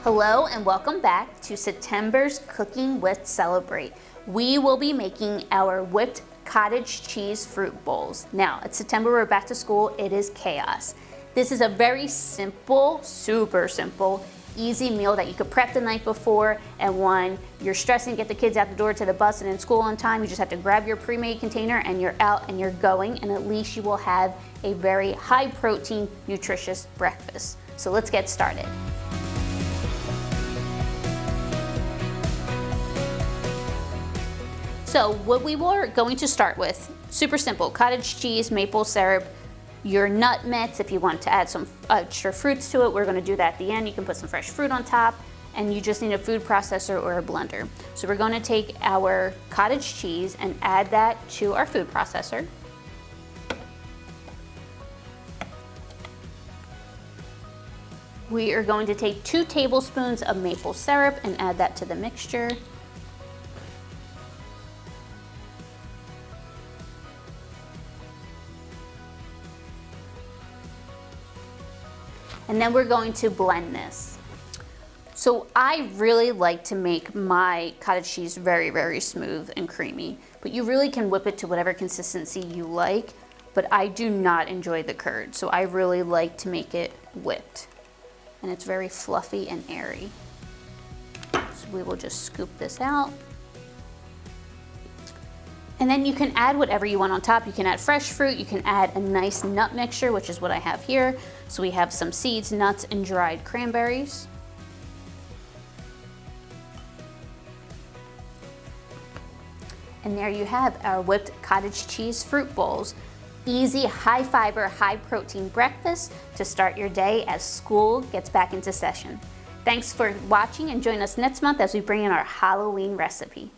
Hello and welcome back to September's Cooking with Celebrate. We will be making our whipped cottage cheese fruit bowls. Now, it's September, we're back to school, it is chaos. This is a very simple, super simple, easy meal that you could prep the night before, and when you're stressing to get the kids out the door to the bus and in school on time, you just have to grab your pre-made container and you're out and you're going, and at least you will have a very high protein, nutritious breakfast. So let's get started. So what we were going to start with, super simple, cottage cheese, maple syrup, your nut mitts. If you want to add some extra fruits to it, we're going to do that at the end. You can put some fresh fruit on top, and you just need a food processor or a blender. So we're going to take our cottage cheese and add that to our food processor. We are going to take 2 tablespoons of maple syrup and add that to the mixture. And then we're going to blend this. So I really like to make my cottage cheese very, very smooth and creamy, but you really can whip it to whatever consistency you like, but I do not enjoy the curd, so I really like to make it whipped. And it's very fluffy and airy. So we will just scoop this out. And then you can add whatever you want on top. You can add fresh fruit, you can add a nice nut mixture, which is what I have here. So we have some seeds, nuts, and dried cranberries. And there you have our whipped cottage cheese fruit bowls. Easy, high fiber, high protein breakfast to start your day as school gets back into session. Thanks for watching, and join us next month as we bring in our Halloween recipe.